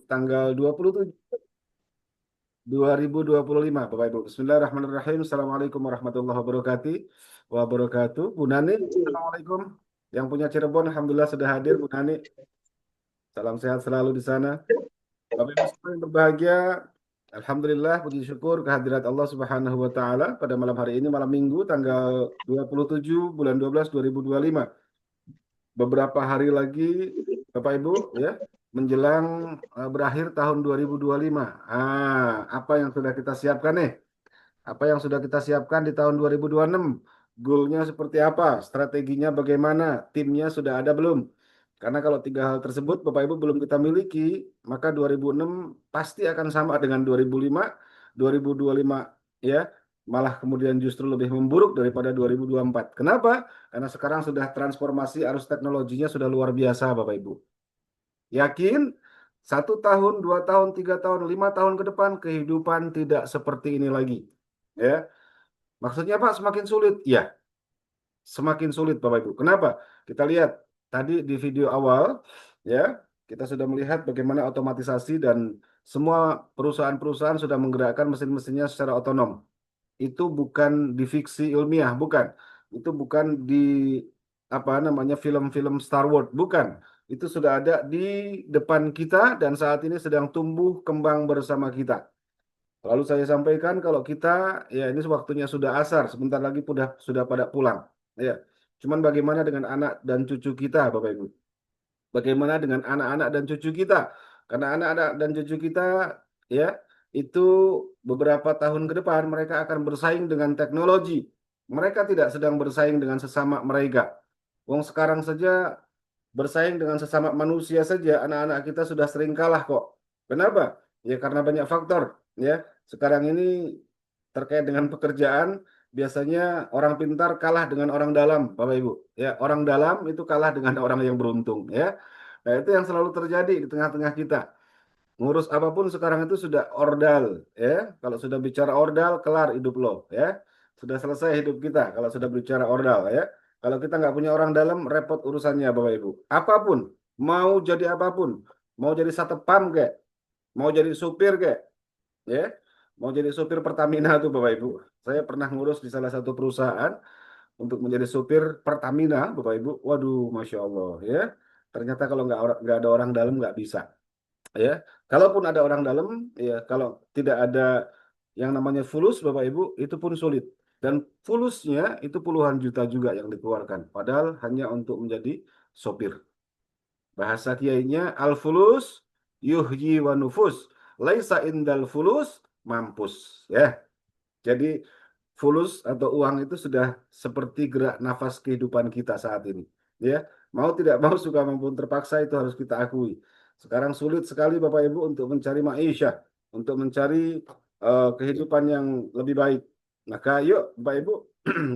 tanggal 27 2025 Bapak Ibu. Bismillahirrahmanirrahim. Assalamualaikum warahmatullahi wabarakatuh. Bu Nani, Assalamualaikum. Yang punya Cirebon, Alhamdulillah sudah hadir Bu Nani. Salam sehat selalu di sana. Bapak Ibu semua yang berbahagia, Alhamdulillah puji syukur kehadirat Allah Subhanahu wa taala pada malam hari ini, malam Minggu tanggal 27 bulan 12 2025. Beberapa hari lagi Bapak Ibu ya menjelang berakhir tahun 2025. Apa yang sudah kita siapkan nih? Apa yang sudah kita siapkan di tahun 2026? Goalnya seperti apa? Strateginya bagaimana? Timnya sudah ada belum? Karena kalau tiga hal tersebut Bapak Ibu belum kita miliki, maka 2006 pasti akan sama dengan 2005, 2025 ya. Malah kemudian justru lebih memburuk daripada 2024. Kenapa? Karena sekarang sudah transformasi arus teknologinya sudah luar biasa Bapak Ibu. Yakin? 1 tahun, 2 tahun, 3 tahun, 5 tahun ke depan kehidupan tidak seperti ini lagi. Ya, maksudnya Pak semakin sulit? Ya, semakin sulit Bapak Ibu. Kenapa? Kita lihat tadi di video awal, ya, kita sudah melihat bagaimana otomatisasi dan semua perusahaan-perusahaan sudah menggerakkan mesin-mesinnya secara otonom. Itu bukan di fiksi ilmiah, bukan. Itu bukan di apa namanya film-film Star Wars, bukan. Itu sudah ada di depan kita dan saat ini sedang tumbuh kembang bersama kita. Lalu saya sampaikan kalau kita, ya ini waktunya sudah asar, sebentar lagi sudah pada pulang. Ya, cuman bagaimana dengan anak dan cucu kita, Bapak Ibu? Bagaimana dengan anak-anak dan cucu kita? Karena anak-anak dan cucu kita, ya, itu beberapa tahun ke depan mereka akan bersaing dengan teknologi. Mereka tidak sedang bersaing dengan sesama mereka. Wong sekarang saja bersaing dengan sesama manusia saja, anak-anak kita sudah sering kalah kok. Kenapa? Ya karena banyak faktor. Ya, sekarang ini terkait dengan pekerjaan, biasanya orang pintar kalah dengan orang dalam, Bapak Ibu. Ya, orang dalam itu kalah dengan orang yang beruntung. Ya, nah itu yang selalu terjadi di tengah-tengah kita. Ngurus apapun sekarang itu sudah ordal. Ya, kalau sudah bicara ordal, kelar hidup lo. Ya, sudah selesai hidup kita kalau sudah bicara ordal. Ya, kalau kita nggak punya orang dalam, repot urusannya, Bapak Ibu. Apapun, mau jadi apapun, mau jadi satpam kayak, mau jadi supir kayak, ya, mau jadi supir Pertamina tuh Bapak Ibu. Saya pernah ngurus di salah satu perusahaan untuk menjadi supir Pertamina, Bapak Ibu. Waduh, masya Allah, ya. Ternyata kalau nggak ada orang dalam nggak bisa, ya. Kalaupun ada orang dalam, ya, kalau tidak ada yang namanya fulus, Bapak Ibu, itu pun sulit. Dan fulusnya itu puluhan juta juga yang dikeluarkan. Padahal hanya untuk menjadi sopir. Bahasa kiainya al-fulus yuhyi wa nufus. Laisa indal fulus mampus. Ya, jadi fulus atau uang itu sudah seperti gerak nafas kehidupan kita saat ini. Ya, mau tidak mau suka maupun terpaksa itu harus kita akui. Sekarang sulit sekali Bapak Ibu untuk mencari maisha, untuk mencari kehidupan yang lebih baik. Maka yuk Bapak Ibu,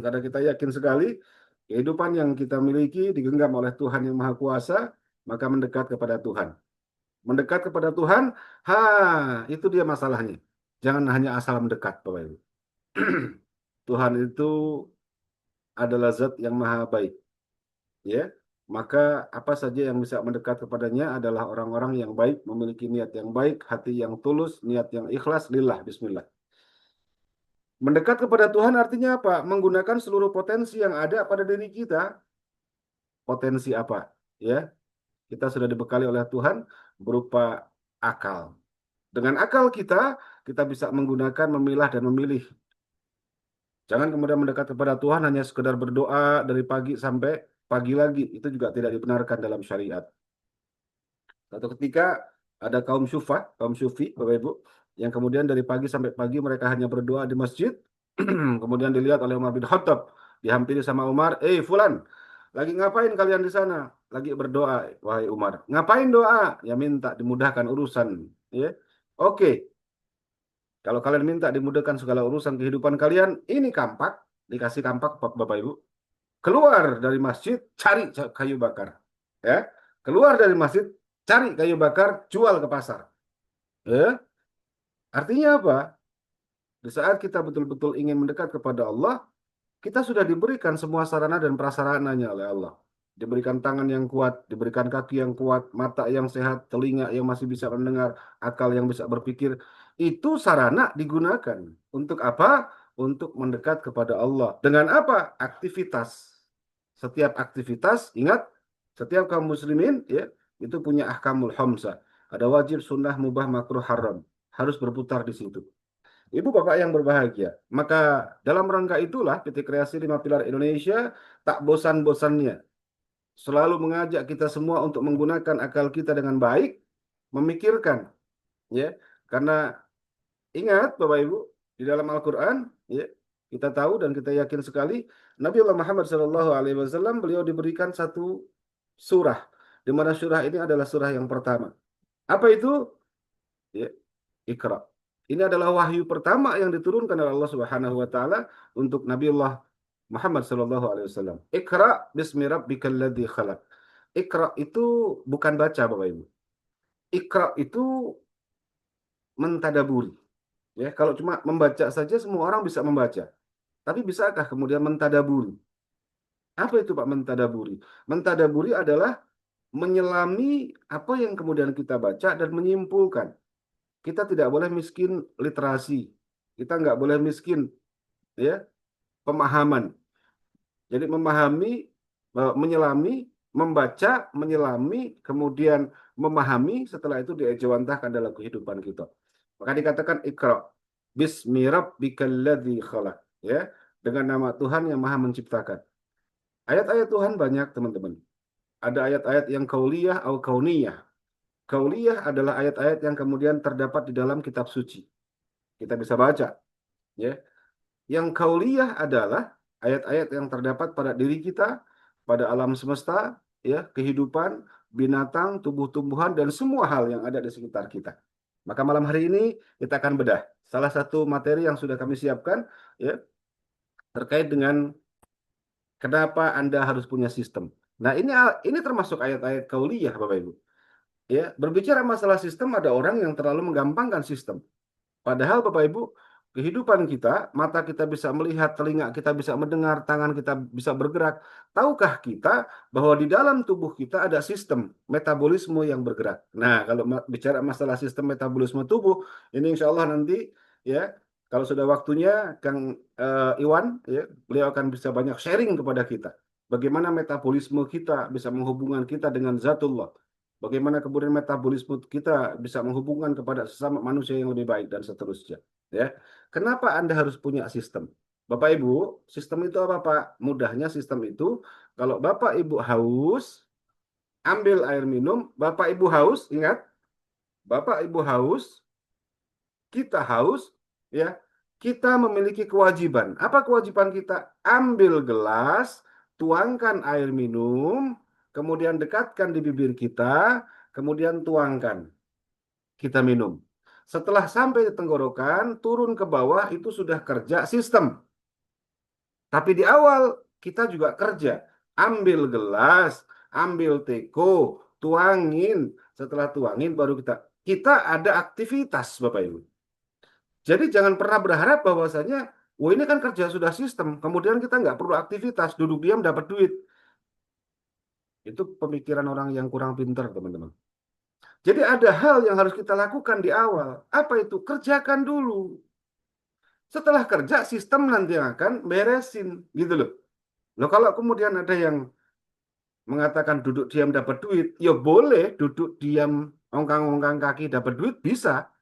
karena kita yakin sekali kehidupan yang kita miliki digenggam oleh Tuhan yang Maha Kuasa, maka mendekat kepada Tuhan. Mendekat kepada Tuhan, itu dia masalahnya. Jangan hanya asal mendekat, Bapak Ibu. Tuhan itu adalah zat yang maha baik, ya. Maka apa saja yang bisa mendekat kepadanya adalah orang-orang yang baik, memiliki niat yang baik, hati yang tulus, niat yang ikhlas, lillah, bismillah. Mendekat kepada Tuhan artinya apa? Menggunakan seluruh potensi yang ada pada diri kita. Potensi apa? Ya, kita sudah dibekali oleh Tuhan berupa akal. Dengan akal kita bisa menggunakan, memilah dan memilih. Jangan kemudian mendekat kepada Tuhan hanya sekedar berdoa dari pagi sampai pagi lagi. Itu juga tidak dibenarkan dalam syariat. Satu ketika ada kaum syufi, Bapak Ibu, yang kemudian dari pagi sampai pagi mereka hanya berdoa di masjid. Kemudian dilihat oleh Umar bin Khattab, dihampiri sama Umar, Fulan, lagi ngapain kalian di sana? Lagi berdoa, wahai Umar. Ngapain doa? Ya minta dimudahkan urusan. Ya, oke. Kalau kalian minta dimudahkan segala urusan kehidupan kalian, ini kampak, dikasih kampak Bapak Ibu. Keluar dari masjid, cari kayu bakar. Ya, keluar dari masjid, cari kayu bakar, jual ke pasar. Ya, artinya apa? Di saat kita betul-betul ingin mendekat kepada Allah, kita sudah diberikan semua sarana dan prasarananya oleh Allah. diberikan tangan yang kuat, diberikan kaki yang kuat, mata yang sehat, telinga yang masih bisa mendengar, akal yang bisa berpikir. Itu sarana digunakan. Untuk apa? Untuk mendekat kepada Allah. Dengan apa? Aktivitas. Setiap aktivitas, ingat, setiap kaum muslimin ya itu punya ahkamul khamsah. Ada wajib, sunnah, mubah, makruh, haram. Harus berputar di situ. Ibu bapak yang berbahagia, maka dalam rangka itulah PT Kreasi 5 Pilar Indonesia tak bosan-bosannya selalu mengajak kita semua untuk menggunakan akal kita dengan baik, memikirkan, ya. Karena ingat Bapak Ibu, di dalam Al-Qur'an, ya, kita tahu dan kita yakin sekali Nabi Allah Muhammad SAW beliau diberikan satu surah, di mana surah ini adalah surah yang pertama. Apa itu? Ya, Iqra. Ini adalah wahyu pertama yang diturunkan oleh Allah Subhanahu wa taala untuk Nabiullah Muhammad sallallahu alaihi wasallam. Iqra bismi rabbikal ladzi khalaq. Iqra itu bukan baca Bapak Ibu. Iqra itu mentadaburi. Ya, kalau cuma membaca saja semua orang bisa membaca. Tapi bisakah kemudian mentadaburi? Apa itu Pak mentadaburi? Mentadaburi adalah menyelami apa yang kemudian kita baca dan menyimpulkan. Kita tidak boleh miskin literasi. Kita nggak boleh miskin ya pemahaman. Jadi memahami, menyelami, membaca, menyelami, kemudian memahami, setelah itu diejawantahkan dalam kehidupan kita. Maka dikatakan Iqra, Bismi rabbikal ladzi khalaq. Ya, dengan nama Tuhan yang Maha Menciptakan. Ayat-ayat Tuhan banyak, teman-teman. Ada ayat-ayat yang kauliyah atau kauniyah. Kauliyah adalah ayat-ayat yang kemudian terdapat di dalam kitab suci. Kita bisa baca, ya. Yang kauliyah adalah ayat-ayat yang terdapat pada diri kita, pada alam semesta, ya, kehidupan, binatang, tumbuh-tumbuhan, dan semua hal yang ada di sekitar kita. Maka malam hari ini kita akan bedah salah satu materi yang sudah kami siapkan, ya, terkait dengan kenapa Anda harus punya sistem. Nah, ini termasuk ayat-ayat kauliyah, Bapak Ibu. Ya, berbicara masalah sistem, ada orang yang terlalu menggampangkan sistem. Padahal Bapak Ibu, kehidupan kita, mata kita bisa melihat, telinga kita bisa mendengar, tangan kita bisa bergerak. Tahukah kita bahwa di dalam tubuh kita ada sistem metabolisme yang bergerak? Nah, kalau bicara masalah sistem metabolisme tubuh, ini insya Allah nanti ya, kalau sudah waktunya Kang Iwan, ya, beliau akan bisa banyak sharing kepada kita. Bagaimana metabolisme kita bisa menghubungkan kita dengan zatullah. Bagaimana kemudian metabolisme kita bisa menghubungkan kepada sesama manusia yang lebih baik dan seterusnya. Ya, kenapa Anda harus punya sistem? Bapak Ibu, sistem itu apa Pak? Mudahnya sistem itu, kalau Bapak Ibu haus, ambil air minum. Bapak Ibu haus, ingat, Bapak Ibu haus, kita haus, ya, kita memiliki kewajiban. Apa kewajiban kita? Ambil gelas, tuangkan air minum, kemudian dekatkan di bibir kita, kemudian tuangkan. Kita minum. Setelah sampai di tenggorokan, turun ke bawah, itu sudah kerja sistem. Tapi di awal, kita juga kerja. Ambil gelas, ambil teko, tuangin. Setelah tuangin, baru kita ada aktivitas, Bapak Ibu. Jadi jangan pernah berharap bahwasanya, wah ini kan kerja sudah sistem, kemudian kita nggak perlu aktivitas, duduk diam dapat duit. Itu pemikiran orang yang kurang pintar, teman-teman. Jadi ada hal yang harus kita lakukan di awal. Apa itu? Kerjakan dulu. Setelah kerja, sistem nanti akan beresin. Gitu loh. Loh kalau kemudian ada yang mengatakan duduk diam dapat duit, ya boleh duduk diam, ongkang-ongkang kaki dapat duit, bisa.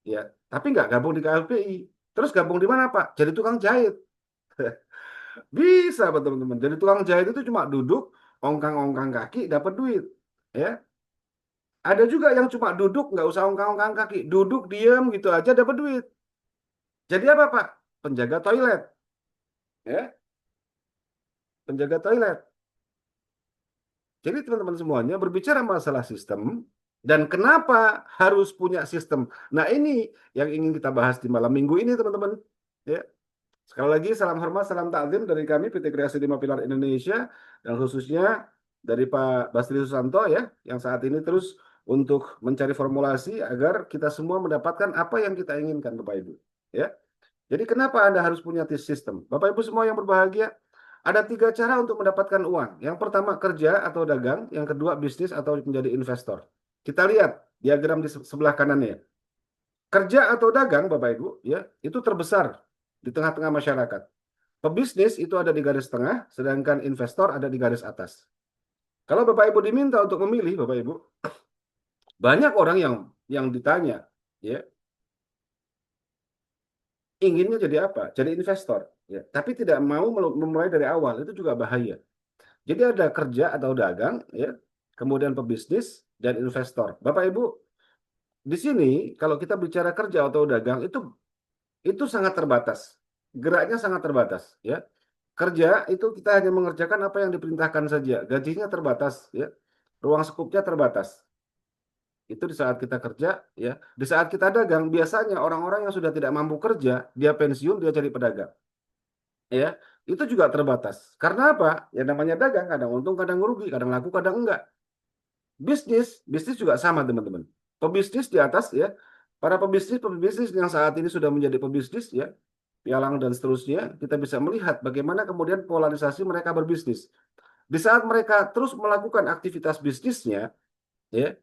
Ya, tapi nggak gabung di KLPI. Terus gabung di mana, Pak? Jadi tukang jahit. Bisa, Pak, teman-teman. Jadi tukang jahit itu cuma duduk, ongkang-ongkang kaki dapat duit. Ya, ada juga yang cuma duduk, nggak usah ongkang-ongkang kaki. Duduk, diam gitu aja dapat duit. Jadi apa, Pak? Penjaga toilet. Ya, penjaga toilet. Jadi teman-teman semuanya berbicara masalah sistem dan kenapa harus punya sistem. Nah ini yang ingin kita bahas di malam minggu ini teman-teman. Ya. Sekali lagi salam hormat, salam takzim dari kami PT Kreasi 5 Pilar Indonesia dan khususnya dari Pak Basri Susanto ya yang saat ini terus untuk mencari formulasi agar kita semua mendapatkan apa yang kita inginkan Bapak Ibu. Ya. Jadi kenapa Anda harus punya sistem? Bapak Ibu semua yang berbahagia, Ada 3 cara untuk mendapatkan uang. Yang pertama kerja atau dagang, yang kedua bisnis atau menjadi investor. Kita lihat diagram di sebelah kanannya. Kerja atau dagang, Bapak Ibu, ya, itu terbesar di tengah-tengah masyarakat. Pebisnis itu ada di garis tengah, sedangkan investor ada di garis atas. Kalau Bapak Ibu diminta untuk memilih, Bapak Ibu, banyak orang yang ditanya, ya, inginnya jadi apa? Jadi investor, ya, tapi tidak mau memulai dari awal, itu juga bahaya. Jadi ada kerja atau dagang, ya, kemudian pebisnis dan investor. Bapak Ibu, di sini kalau kita bicara kerja atau dagang itu sangat terbatas. Geraknya sangat terbatas, ya. Kerja itu kita hanya mengerjakan apa yang diperintahkan saja. Gajinya terbatas, ya. Ruang skupnya terbatas. Itu di saat kita kerja, ya. Di saat kita dagang, biasanya orang-orang yang sudah tidak mampu kerja, dia pensiun, dia jadi pedagang. Ya, itu juga terbatas. Karena apa? Ya namanya dagang, kadang untung, kadang rugi, kadang laku, kadang enggak. Bisnis juga sama, teman-teman. Pebisnis di atas, ya. Para pebisnis yang saat ini sudah menjadi pebisnis, ya, pialang dan seterusnya, kita bisa melihat bagaimana kemudian polarisasi mereka berbisnis. Di saat mereka terus melakukan aktivitas bisnisnya, ya,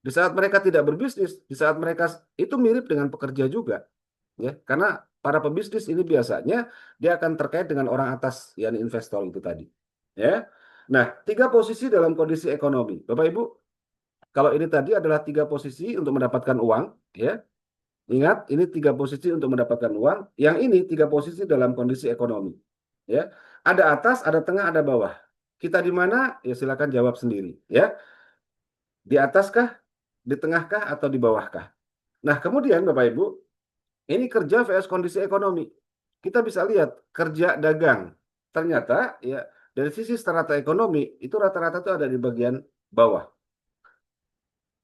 di saat mereka tidak berbisnis, di saat mereka itu mirip dengan pekerja juga, ya, karena para pebisnis ini biasanya dia akan terkait dengan orang atas, yakni investor itu tadi, ya. Nah, 3 posisi dalam kondisi ekonomi, Bapak Ibu, kalau ini tadi adalah 3 posisi untuk mendapatkan uang, ya. Ingat, ini 3 posisi untuk mendapatkan uang. Yang ini 3 posisi dalam kondisi ekonomi. Ya, ada atas, ada tengah, ada bawah. Kita di mana? Ya silakan jawab sendiri. Ya, di ataskah, di tengahkah, atau di bawahkah? Nah, kemudian Bapak Ibu, ini kerja vs kondisi ekonomi. Kita bisa lihat kerja dagang. Ternyata ya dari sisi strata ekonomi itu rata-rata itu ada di bagian bawah.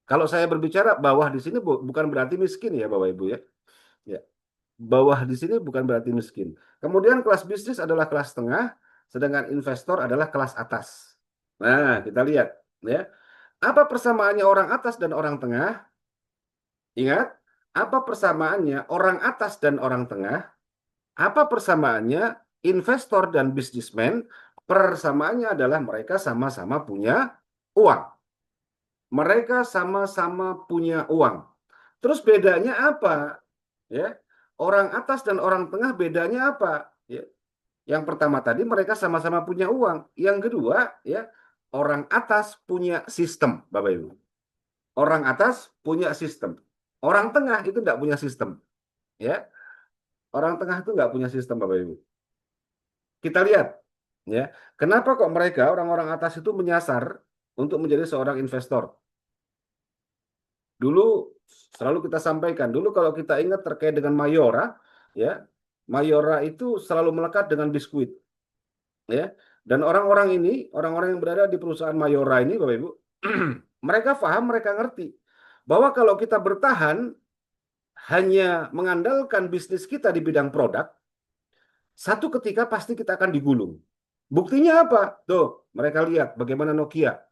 Kalau saya berbicara bawah di sini bukan berarti miskin ya Bapak Ibu ya. Ya, bawah di sini bukan berarti miskin. Kemudian kelas bisnis adalah kelas tengah, sedangkan investor adalah kelas atas. Nah, kita lihat ya. Apa persamaannya orang atas dan orang tengah? Ingat, apa persamaannya orang atas dan orang tengah? Apa persamaannya investor dan bisnismen? Persamaannya adalah mereka sama-sama punya uang. Mereka sama-sama punya uang. Terus bedanya apa? Ya, orang atas dan orang tengah bedanya apa? Ya, yang pertama tadi mereka sama-sama punya uang. Yang kedua, ya, orang atas punya sistem, Bapak Ibu. Orang atas punya sistem. Orang tengah itu tidak punya sistem. Ya, orang tengah itu nggak punya sistem, Bapak Ibu. Kita lihat, ya, kenapa kok mereka orang-orang atas itu menyasar untuk menjadi seorang investor? Dulu selalu kita sampaikan, dulu kalau kita ingat terkait dengan Mayora, ya, Mayora itu selalu melekat dengan biskuit, ya. Dan orang-orang ini, orang-orang yang berada di perusahaan Mayora ini, Bapak Ibu, mereka paham, mereka ngerti bahwa kalau kita bertahan hanya mengandalkan bisnis kita di bidang produk, satu ketika pasti kita akan digulung. Buktinya apa? Tuh, mereka lihat bagaimana Nokia.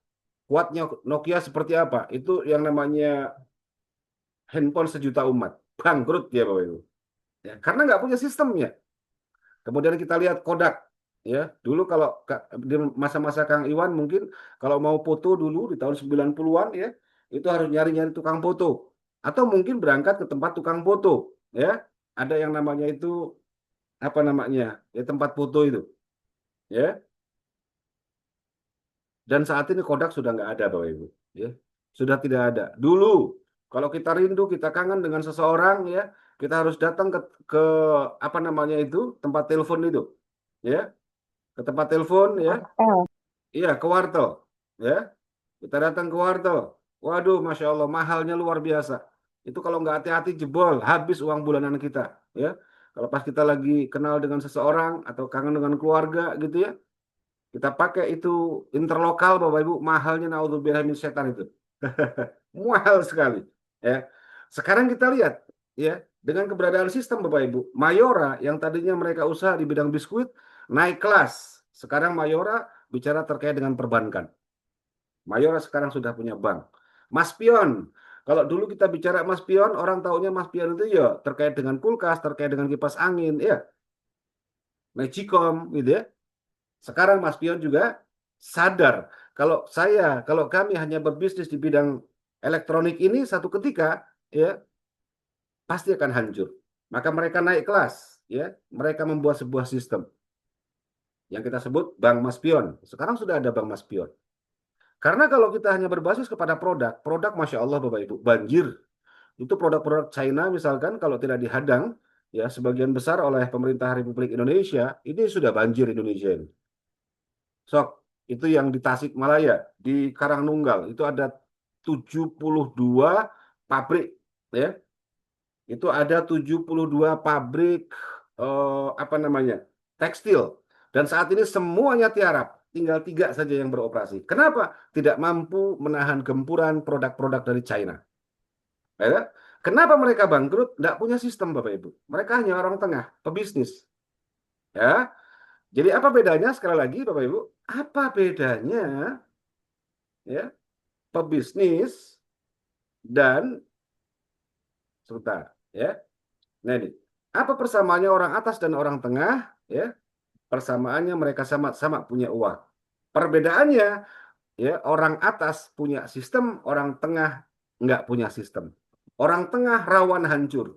Kuatnya Nokia seperti apa? Itu yang namanya handphone sejuta umat. Bangkrut dia, Bapak Ibu. Ya, karena nggak punya sistemnya. Kemudian kita lihat Kodak. Ya, dulu kalau di masa-masa Kang Iwan mungkin kalau mau foto dulu di tahun 90-an ya, itu harus nyari-nyari tukang foto. Atau mungkin berangkat ke tempat tukang foto. Ya, ada yang namanya itu apa namanya? Ya, tempat foto itu. Ya, dan saat ini Kodak sudah nggak ada, Bapak Ibu. Ya, sudah tidak ada. Dulu, kalau kita rindu, kita kangen dengan seseorang, ya, kita harus datang ke apa namanya itu tempat telepon itu, ya, ke tempat telepon, ya, iya ke wartel, ya, kita datang ke wartel. Waduh, masya Allah, mahalnya luar biasa. Itu kalau nggak hati-hati jebol, habis uang bulanan kita, ya. Kalau pas kita lagi kenal dengan seseorang atau kangen dengan keluarga, gitu ya, kita pakai itu interlokal, Bapak Ibu, mahalnya naudzubillah min setan itu. Mahal sekali. Ya. Sekarang kita lihat, ya, dengan keberadaan sistem, Bapak Ibu, Mayora yang tadinya mereka usaha di bidang biskuit naik kelas. Sekarang Mayora bicara terkait dengan perbankan. Mayora sekarang sudah punya bank. Mas Pion, kalau dulu kita bicara Mas Pion, orang taunya Mas Pion itu ya terkait dengan kulkas, terkait dengan kipas angin, ya, Magicom, gitu ya. Sekarang Mas Pion juga sadar kalau kami hanya berbisnis di bidang elektronik ini satu ketika ya pasti akan hancur. Maka mereka naik kelas, ya. Mereka membuat sebuah sistem yang kita sebut Bank Mas Pion. Sekarang sudah ada Bank Mas Pion. Karena kalau kita hanya berbasis kepada produk, produk Masya Allah Bapak Ibu, banjir. Itu produk-produk China misalkan kalau tidak dihadang, ya sebagian besar oleh pemerintah Republik Indonesia, ini sudah banjir Indonesia ini. Sok, itu yang di Tasikmalaya, di Karangnunggal, itu ada 72 pabrik, ya. Itu ada 72 pabrik apa namanya? Tekstil. Dan saat ini semuanya tiarap, tinggal 3 saja yang beroperasi. Kenapa? Tidak mampu menahan gempuran produk-produk dari China. Ya. Kenapa mereka bangkrut? Tidak punya sistem, Bapak Ibu. Mereka hanya orang tengah, pebisnis. Ya. Jadi apa bedanya sekali lagi, Bapak Ibu? Apa bedanya ya pebisnis dan sebentar, ya. Nah ini, apa persamaannya orang atas dan orang tengah? Ya, persamaannya mereka sama-sama punya uang. Perbedaannya, ya orang atas punya sistem, orang tengah nggak punya sistem. Orang tengah rawan hancur,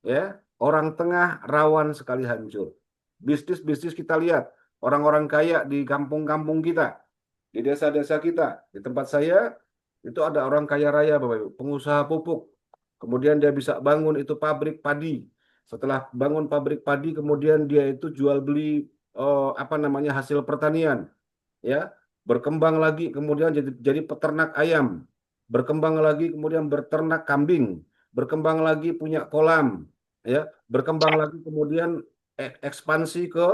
ya. Orang tengah rawan sekali hancur. Bisnis-bisnis kita lihat, orang-orang kaya di kampung-kampung kita, di desa-desa kita, di tempat saya itu ada orang kaya raya, Bapak Ibu, pengusaha pupuk. Kemudian dia bisa bangun itu pabrik padi. Setelah bangun pabrik padi, kemudian dia itu jual beli apa namanya hasil pertanian, ya. Berkembang lagi, kemudian jadi peternak ayam, berkembang lagi, kemudian berternak kambing, berkembang lagi punya kolam, ya, berkembang lagi, kemudian ekspansi ke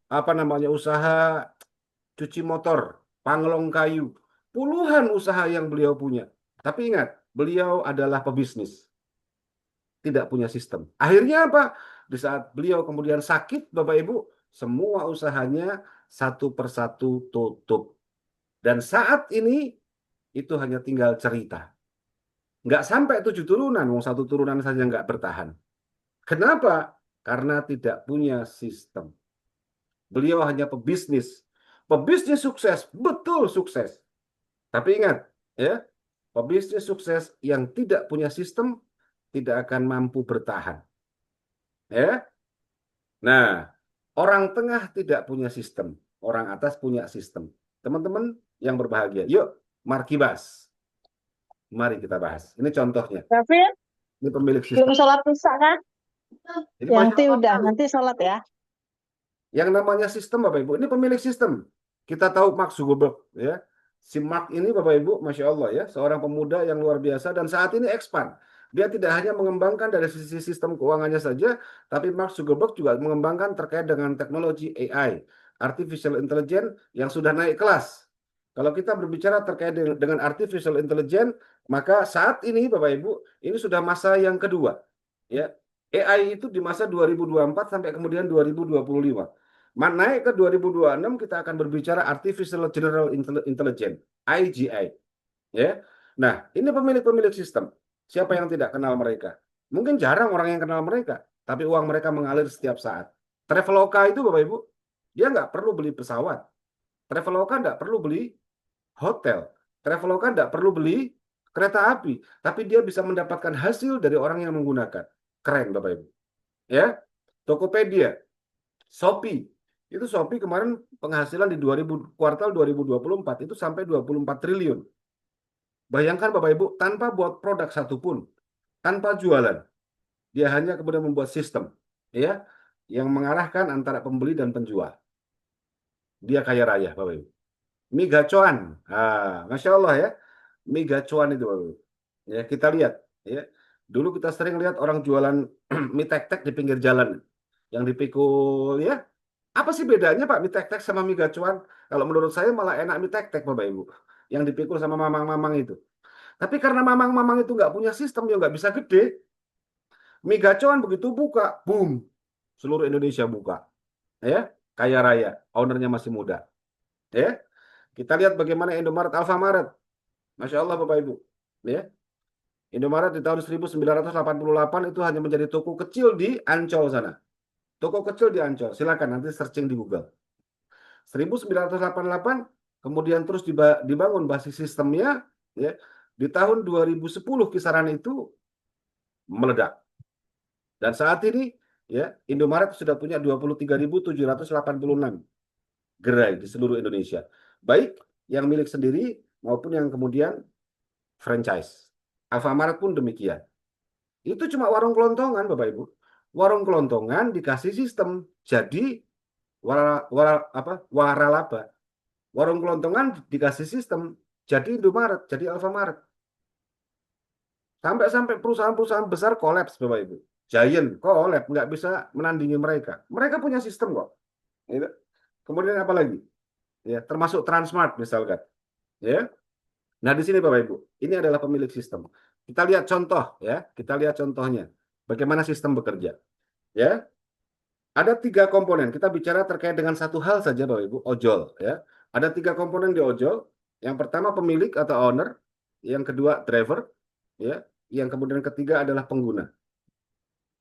apa namanya usaha cuci motor, panglong kayu, puluhan usaha yang beliau punya. Tapi ingat, beliau adalah pebisnis, tidak punya sistem. Akhirnya apa? Di saat beliau kemudian sakit, Bapak Ibu, semua usahanya satu persatu tutup. Dan saat ini itu hanya tinggal cerita. Nggak sampai 7 turunan, mau 1 turunan saja nggak bertahan. Kenapa? Karena tidak punya sistem. Beliau hanya pebisnis. Pebisnis sukses, betul sukses. Tapi ingat, ya, pebisnis sukses yang tidak punya sistem tidak akan mampu bertahan. Ya, nah, orang tengah tidak punya sistem, orang atas punya sistem. Teman-teman yang berbahagia, yuk, mari bahas. Mari kita bahas. Ini contohnya. Gavin, Ini pemilik belum sistem. sholat isya kan? Ini Ya, Masya nanti Allah. udah, nanti sholat ya. Yang namanya sistem, Bapak Ibu, ini pemilik sistem. Kita tahu Mark Zuckerberg, ya. Si Mark ini, Bapak Ibu, Masya Allah ya, seorang pemuda yang luar biasa dan saat ini expand. Dia tidak hanya mengembangkan dari sisi sistem keuangannya saja, tapi Mark Zuckerberg juga mengembangkan terkait dengan teknologi AI, Artificial Intelligence, yang sudah naik kelas. Kalau kita berbicara terkait dengan Artificial Intelligence, maka saat ini, Bapak Ibu, ini sudah masa yang kedua. Ya, AI itu di masa 2024 sampai kemudian 2025. Naik ke 2026 kita akan berbicara Artificial General Intelligence, AGI, ya. Nah, ini pemilik-pemilik sistem. Siapa yang tidak kenal mereka? Mungkin jarang orang yang kenal mereka, tapi uang mereka mengalir setiap saat. Traveloka itu Bapak Ibu, dia nggak perlu beli pesawat. Traveloka nggak perlu beli hotel. Traveloka nggak perlu beli kereta api, tapi dia bisa mendapatkan hasil dari orang yang menggunakan. Keren Bapak Ibu. Ya, Tokopedia, Shopee. Itu Shopee kemarin penghasilan di 2000 kuartal 2024 itu sampai 24 triliun. Bayangkan Bapak Ibu, tanpa buat produk satupun, tanpa jualan, dia hanya kemudian membuat sistem, ya, yang mengarahkan antara pembeli dan penjual. Dia kaya raya, Bapak Ibu. Mi gacoan, Masya Allah ya, mi gacoan itu, Bapak Ibu. Ya, kita lihat, ya. Dulu kita sering lihat orang jualan mie tek-tek di pinggir jalan, yang dipikul, ya. Apa sih bedanya Pak mie tek-tek sama mie gacuan? Kalau menurut saya malah enak mie tek-tek Bapak Ibu. Yang dipikul sama mamang-mamang itu. Tapi karena mamang-mamang itu nggak punya sistem, ya nggak bisa gede. Mie gacuan begitu buka, boom. Seluruh Indonesia buka. Ya, kaya raya. Ownernya masih muda. Ya, kita lihat bagaimana Indomaret Alfamaret. Masya Allah Bapak Ibu. Ya, Indomaret di tahun 1988 itu hanya menjadi toko kecil di Ancol sana. Toko kecil di Ancol. Silakan nanti searching di Google. 1988, kemudian terus dibangun basis sistemnya, ya. Di tahun 2010 kisaran itu meledak. Dan saat ini, ya, Indomaret sudah punya 23.786 gerai di seluruh Indonesia. Baik yang milik sendiri maupun yang kemudian franchise. Alfamart pun demikian. Itu cuma warung kelontongan, Bapak Ibu. Warung kelontongan dikasih sistem jadi waralaba. Warung kelontongan dikasih sistem jadi Indomaret, jadi Alfamart. Sampai perusahaan-perusahaan besar kolaps, Bapak Ibu. Giant kolaps, nggak bisa menandingi mereka. Mereka punya sistem kok. Gitu. Kemudian apa lagi? Ya, termasuk Transmart misalkan. Ya. Nah, di sini Bapak Ibu, ini adalah pemilik sistem. Kita lihat contoh, ya. Kita lihat contohnya. Bagaimana sistem bekerja. Ya. Ada 3 komponen. Kita bicara terkait dengan satu hal saja, Bapak Ibu, ojol. Ya. Ada 3 komponen di ojol. Yang pertama pemilik atau owner. Yang kedua driver. Ya. Yang kemudian ketiga adalah pengguna.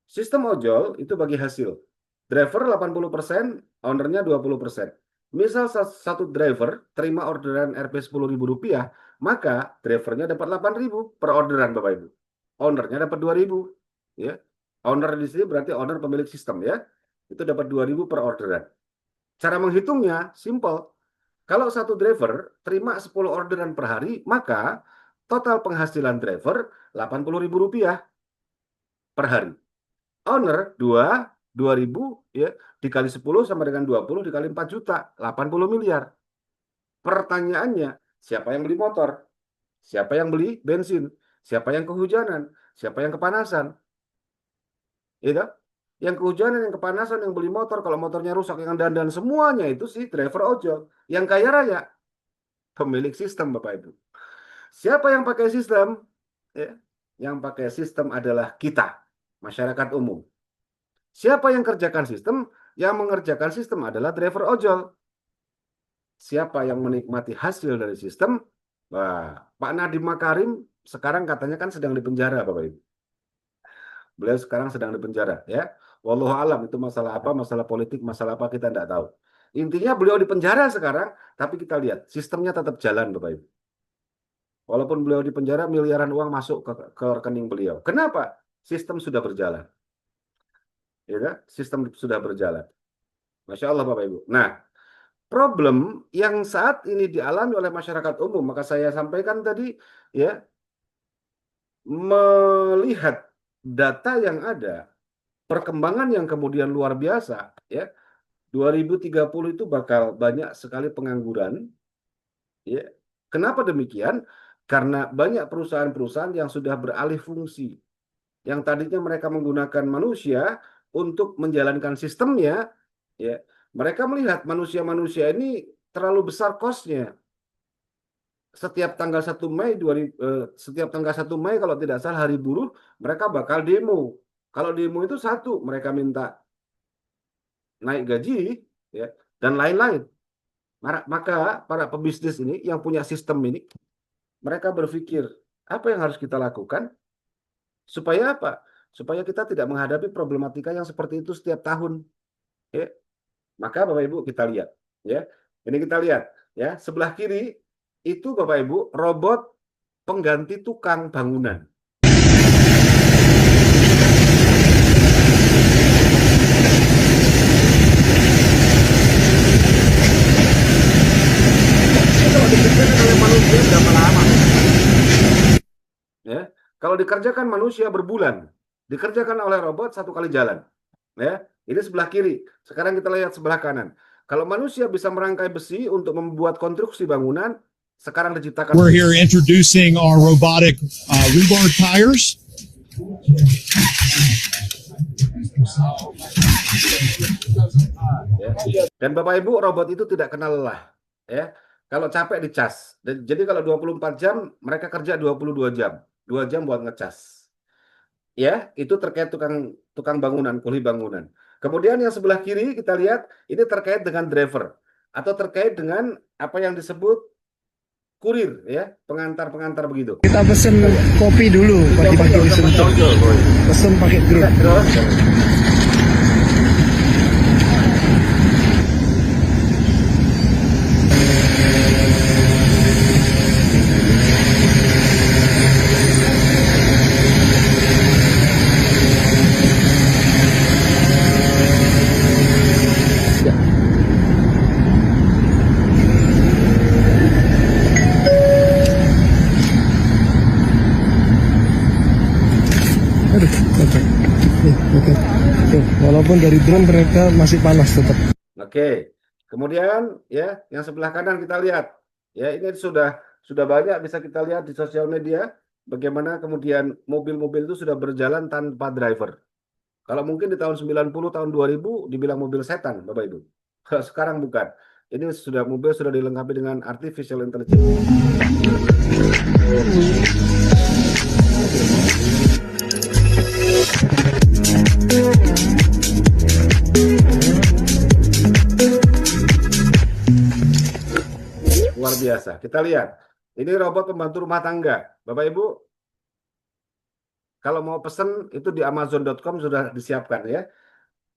Sistem ojol itu bagi hasil. Driver 80%, ownernya 20%. Misal satu driver terima orderan Rp 10.000, maka drivernya dapat 8.000 per orderan, Bapak Ibu. Ownernya dapat 2.000. Ya. Owner di sini berarti owner pemilik sistem, ya. Itu dapat 2.000 per orderan. Cara menghitungnya simple. Kalau satu driver terima 10 orderan per hari, maka total penghasilan driver Rp80.000 per hari. Owner 2.000 ya, dikali 10 sama dengan 20 dikali 4 juta, 80 miliar. Pertanyaannya, siapa yang beli motor? Siapa yang beli bensin? Siapa yang kehujanan? Siapa yang kepanasan? Itu? Yang kehujanan, yang kepanasan, yang beli motor, kalau motornya rusak, yang dandan, semuanya itu sih driver ojol. Yang kaya raya, pemilik sistem, Bapak Ibu. Siapa yang pakai sistem? Ya, yang pakai sistem adalah kita, masyarakat umum. Siapa yang kerjakan sistem? Yang mengerjakan sistem adalah driver ojol. Siapa yang menikmati hasil dari sistem? Wah, Pak Nadiem Makarim sekarang katanya kan sedang dipenjara, Bapak Ibu. Beliau sekarang sedang dipenjara, ya. Wallahu alam, itu masalah apa, masalah politik, masalah apa kita tidak tahu. Intinya beliau dipenjara sekarang, tapi kita lihat sistemnya tetap jalan, Bapak Ibu. Walaupun beliau dipenjara, miliaran uang masuk ke rekening beliau. Kenapa? Sistem sudah berjalan. Ya, sistem sudah berjalan. Masya Allah, Bapak Ibu. Nah, problem yang saat ini dialami oleh masyarakat umum, maka saya sampaikan tadi, ya, melihat data yang ada, perkembangan yang kemudian luar biasa, ya, 2030 itu bakal banyak sekali pengangguran. Ya. Kenapa demikian? Karena banyak perusahaan-perusahaan yang sudah beralih fungsi. Yang tadinya mereka menggunakan manusia untuk menjalankan sistemnya, ya, mereka melihat manusia-manusia ini terlalu besar cost-nya. Setiap tanggal 1 Mei setiap tanggal 1 Mei kalau tidak salah hari buruh, mereka bakal demo. Kalau demo itu satu, mereka minta naik gaji, ya, dan lain-lain. Maka para pebisnis ini yang punya sistem ini, mereka berpikir, apa yang harus kita lakukan supaya apa? Supaya kita tidak menghadapi problematika yang seperti itu setiap tahun. Ya. Maka Bapak Ibu kita lihat, ya. Ini kita lihat, ya, sebelah kiri itu Bapak Ibu robot pengganti tukang bangunan. Ya, kalau dikerjakan manusia berbulan, dikerjakan oleh robot 1 kali jalan. Ya, ini sebelah kiri. Sekarang kita lihat sebelah kanan. Kalau manusia bisa merangkai besi untuk membuat konstruksi bangunan, sekarang diciptakan. We're here introducing our robotic rebar tires. Ya. Dan Bapak Ibu, robot itu tidak kenal lelah. Ya. Kalau capek dicas. Jadi kalau 24 jam, mereka kerja 22 jam. 2 jam buat ngecas. Ya, itu terkait tukang bangunan, kuli bangunan. Kemudian yang sebelah kiri kita lihat, ini terkait dengan driver. Atau terkait dengan apa yang disebut kurir, ya, pengantar-pengantar begitu. Kita pesen kopi dulu, pagi-pagi pesen pakai grup. Aduh, oke. Oke. Tuh, walaupun dari drone mereka masih panas tetap. Oke. Kemudian ya, yang sebelah kanan kita lihat. Ya, ini sudah banyak bisa kita lihat di sosial media bagaimana kemudian mobil-mobil itu sudah berjalan tanpa driver. Kalau mungkin di tahun 90, tahun 2000 dibilang mobil setan, Bapak Ibu. Kalau sekarang bukan. Ini mobil sudah dilengkapi dengan artificial intelligence. Luar biasa. Kita lihat. Ini robot pembantu rumah tangga. Bapak Ibu, kalau mau pesen itu di Amazon.com sudah disiapkan ya.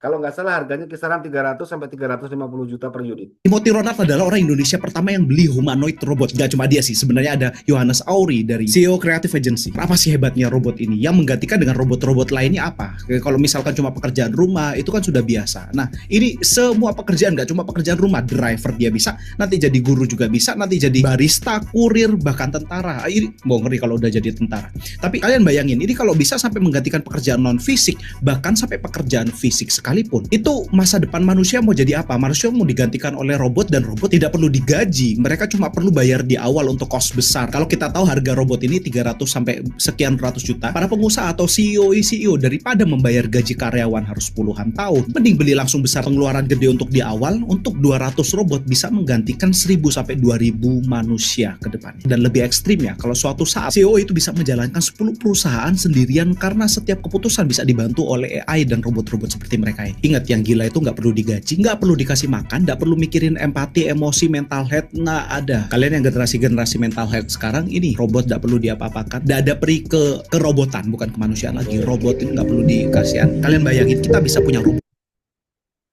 Kalau nggak salah harganya kisaran 300 sampai 350 juta per unit. Timothy Ronald adalah orang Indonesia pertama yang beli humanoid robot. Gak cuma dia sih, sebenarnya ada Johannes Auri dari CEO Creative Agency. Apa sih hebatnya robot ini? Yang menggantikan dengan robot-robot lainnya apa? Kalau misalkan cuma pekerjaan rumah, itu kan sudah biasa. Nah, ini semua pekerjaan, gak cuma pekerjaan rumah. Driver dia bisa, nanti jadi guru juga bisa, nanti jadi barista, kurir, bahkan tentara. Ini mau ngeri kalau udah jadi tentara. Tapi kalian bayangin, ini kalau bisa sampai menggantikan pekerjaan non-fisik, bahkan sampai pekerjaan fisik sekalipun, itu masa depan manusia mau jadi apa? Manusia mau digantikan oleh robot dan robot tidak perlu digaji. Mereka cuma perlu bayar di awal untuk cost besar. Kalau kita tahu harga robot ini 300 sampai sekian ratus juta, para pengusaha atau CEO daripada membayar gaji karyawan harus puluhan tahun, mending beli langsung besar, pengeluaran gede untuk di awal. Untuk 200 robot bisa menggantikan 1000 sampai 2000 manusia ke depannya. Dan lebih ekstrim ya, kalau suatu saat CEO itu bisa menjalankan 10 perusahaan sendirian karena setiap keputusan bisa dibantu oleh AI dan robot-robot seperti mereka. Ingat, yang gila itu nggak perlu digaji, nggak perlu dikasih makan, nggak perlu mikirin empati, emosi, mental health, nggak ada. Kalian yang generasi mental health sekarang ini, robot nggak perlu diapa-apakan, nggak ada peri ke kerobotan, bukan kemanusiaan lagi. Robot ini nggak perlu dikasihan. Kalian bayangin kita bisa punya robot.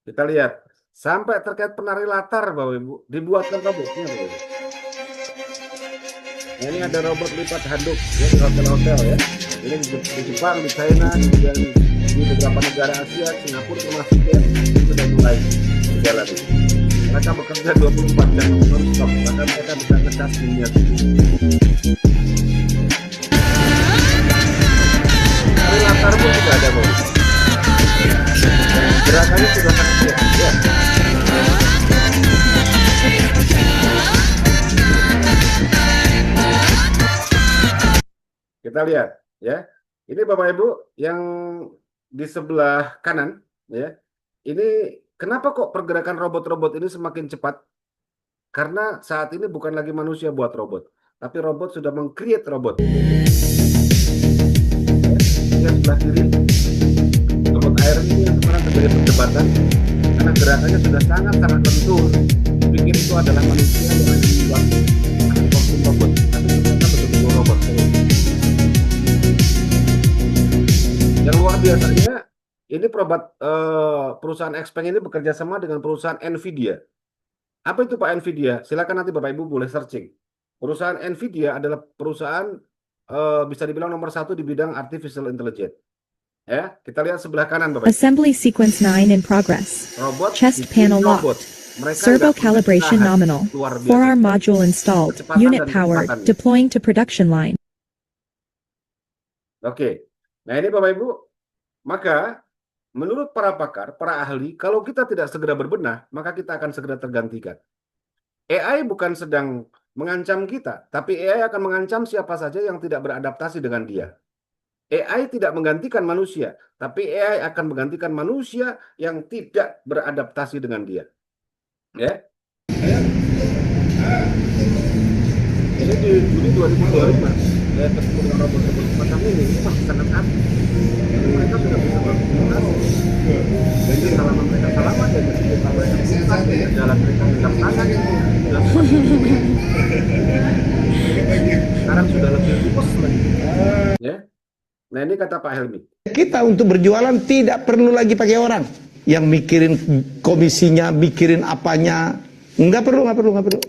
Kita lihat sampai terkait penari latar, Bapak Ibu, dibuatkan robotnya, Bapak Ibu. Nah, ini ada robot lipat handuk ya, di hotel-hotel ya. Ini di Jepang, di China, kemudian di beberapa negara Asia, Singapura termasuk ya, itu sudah mulai berjalan. Mereka bekerja 24 jam non-stop, bahkan mereka bisa ngecas dunia. Dari latar pun juga ada, Bapak. Gerakannya sudah sangat siap ya. Kita lihat ya. Ini Bapak Ibu yang di sebelah kanan ya. Ini kenapa kok pergerakan robot-robot ini semakin cepat? Karena saat ini bukan lagi manusia buat robot, tapi robot sudah meng-create robot. Ya, yang sebelah kiri robot Iron ini yang sekarang terjadi perdebatan karena gerakannya sudah sangat-sangat lentur. Pikir itu adalah manusia yang lagi membuat kostum robot, tapi ternyata betul-betul robot. Yang luar biasanya, ini perusahaan XPeng ini bekerja sama dengan perusahaan Nvidia. Apa itu Pak Nvidia? Silakan nanti Bapak Ibu boleh searching. Perusahaan Nvidia adalah perusahaan bisa dibilang nomor 1 di bidang artificial intelligence. Ya, kita lihat sebelah kanan Bapak Ibu. Assembly sequence 9 in progress. Robot, Chest bikin panel robot. locked. Mereka Servo nggak calibration bertahan. nominal. Luar biasa. 4-arm module installed. Kecepatan Unit dan powered. kecepatannya. Deploying to production line. Oke. Nah ini Bapak Ibu, maka menurut para pakar, para ahli, kalau kita tidak segera berbenah, maka kita akan segera tergantikan. AI bukan sedang mengancam kita, tapi AI akan mengancam siapa saja yang tidak beradaptasi dengan dia. AI tidak menggantikan manusia, tapi AI akan menggantikan manusia yang tidak beradaptasi dengan dia. Ya. Ini di Juni 2025, ya, ketemu dengan robot-robot semacam ini masih sangat aktif. Jadi mereka sudah bisa berkomunikasi. Jadi salaman mereka salaman, dan ketika mereka bukan, jalan mereka pegang tangan, sudah sekarang sudah lebih luas lagi. Ya. Nah ini kata Pak Helmi. Kita untuk berjualan tidak perlu lagi pakai orang yang mikirin komisinya, mikirin apanya. Nggak perlu.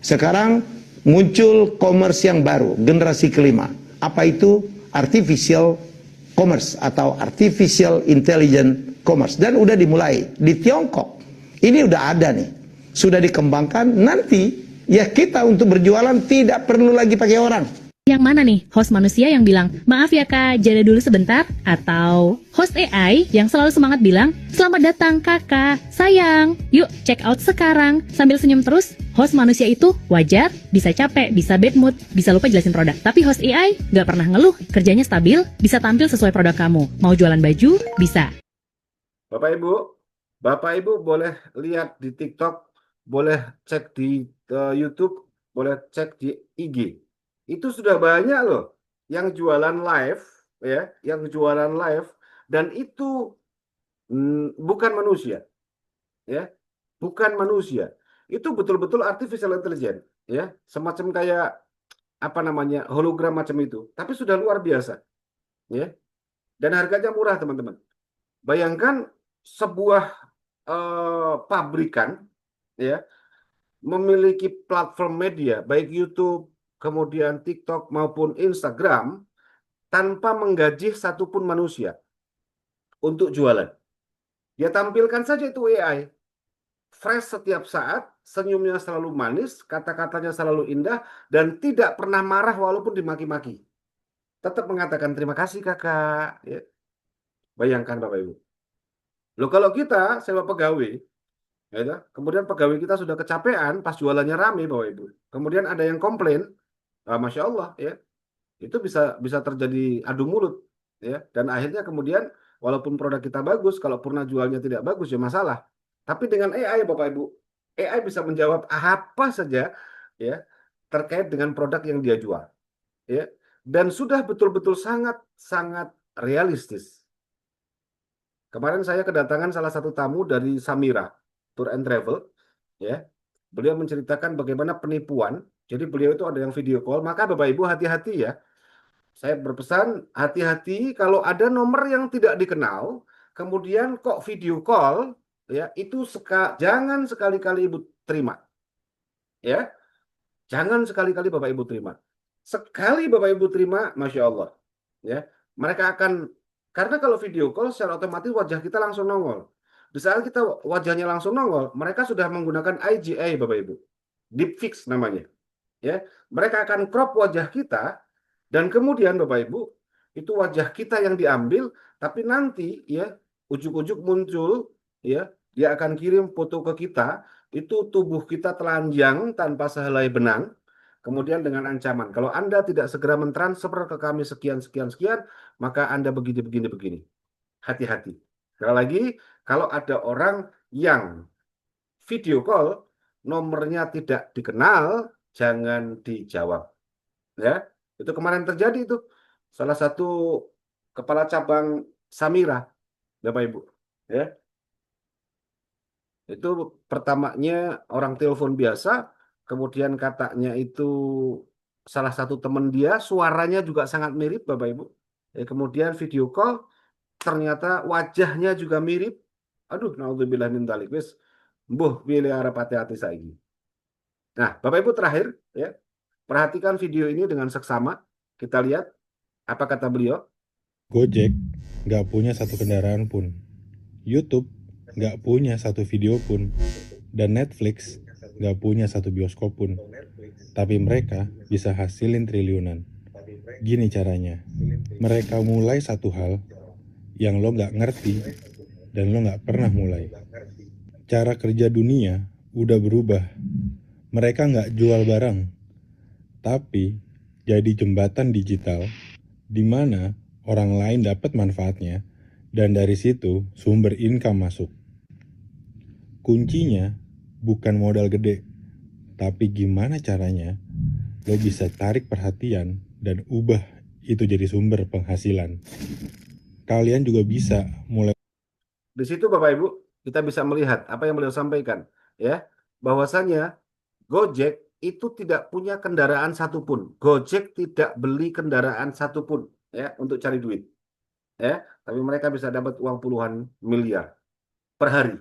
Sekarang muncul commerce yang baru, generasi kelima. Apa itu? Artificial commerce atau artificial intelligent commerce. Dan udah dimulai di Tiongkok. Ini udah ada nih, sudah dikembangkan. Nanti ya kita untuk berjualan tidak perlu lagi pakai orang. Yang mana nih? Host manusia yang bilang, maaf ya kak, jeda dulu sebentar? Atau host AI yang selalu semangat bilang, selamat datang kakak, sayang, yuk check out sekarang, sambil senyum terus? Host manusia itu wajar, bisa capek, bisa bad mood, bisa lupa jelasin produk. Tapi host AI nggak pernah ngeluh, kerjanya stabil, bisa tampil sesuai produk kamu. Mau jualan baju? Bisa. Bapak Ibu boleh lihat di TikTok, boleh cek di YouTube, boleh cek di IG. Itu sudah banyak loh yang jualan live, ya, yang jualan live, dan itu bukan manusia, ya, bukan manusia. Itu betul-betul artificial intelligence, ya, semacam kayak apa namanya hologram macam itu, tapi sudah luar biasa, ya, dan harganya murah teman-teman. Bayangkan sebuah pabrikan, ya, memiliki platform media baik YouTube, kemudian TikTok maupun Instagram tanpa menggaji satupun manusia untuk jualan. Dia tampilkan saja itu AI, fresh setiap saat, senyumnya selalu manis, kata-katanya selalu indah, dan tidak pernah marah walaupun dimaki-maki. Tetap mengatakan terima kasih kakak. Ya. Bayangkan Bapak Ibu. Loh kalau kita sewa pegawai, ya, kemudian pegawai kita sudah kecapean pas jualannya rame Bapak Ibu. Kemudian ada yang komplain, Masya Allah ya, itu bisa terjadi adu mulut ya, dan akhirnya kemudian walaupun produk kita bagus, kalau purna jualnya tidak bagus ya masalah. Tapi dengan AI Bapak Ibu, AI bisa menjawab apa saja ya terkait dengan produk yang dia jual ya, dan sudah betul-betul sangat realistis. Kemarin saya kedatangan salah satu tamu dari Samira Tour and Travel ya. Beliau menceritakan bagaimana penipuan. Jadi beliau itu ada yang video call, maka Bapak Ibu hati-hati ya. Saya berpesan hati-hati kalau ada nomor yang tidak dikenal, kemudian kok video call ya, itu jangan sekali-kali Ibu terima. Ya. Jangan sekali-kali Bapak Ibu terima. Sekali Bapak Ibu terima, Masya Allah. Ya, mereka akan, karena kalau video call secara otomatis wajah kita langsung nongol. Di saat kita wajahnya langsung nongol, mereka sudah menggunakan IGA Bapak Ibu. Deepfake namanya. Ya, mereka akan crop wajah kita dan kemudian Bapak Ibu, itu wajah kita yang diambil, tapi nanti ya ujuk-ujuk muncul ya, dia akan kirim foto ke kita, itu tubuh kita telanjang tanpa sehelai benang. Kemudian dengan ancaman, kalau Anda tidak segera mentransfer ke kami sekian, maka Anda begini. Hati-hati. Sekali lagi, kalau ada orang yang video call, nomornya tidak dikenal, jangan dijawab. Ya, itu kemarin terjadi itu. Salah satu kepala cabang Samira, Bapak Ibu. Ya. Itu pertamanya orang telepon biasa, kemudian katanya itu salah satu teman dia, suaranya juga sangat mirip Bapak Ibu. Kemudian video call, ternyata wajahnya juga mirip. Aduh, naudzubillah min dzalik. Wis mbuh pilih arep hati-hati saiki. Nah, Bapak Ibu terakhir ya. Perhatikan video ini dengan seksama. Kita lihat apa kata beliau. Gojek nggak punya satu kendaraan pun. YouTube nggak punya satu video pun, dan Netflix nggak punya satu bioskop pun, tapi mereka bisa hasilin triliunan. Gini caranya, mereka mulai satu hal yang lo nggak ngerti dan lo nggak pernah mulai. Cara kerja dunia udah berubah. Mereka nggak jual barang, tapi jadi jembatan digital di mana orang lain dapat manfaatnya dan dari situ sumber income masuk. Kuncinya bukan modal gede, tapi gimana caranya lo bisa tarik perhatian dan ubah itu jadi sumber penghasilan. Kalian juga bisa mulai. Di situ Bapak Ibu, kita bisa melihat apa yang beliau sampaikan, ya, bahwasanya Gojek itu tidak punya kendaraan satupun. Gojek tidak beli kendaraan satupun, ya, untuk cari duit, ya. Tapi mereka bisa dapat uang puluhan miliar per hari.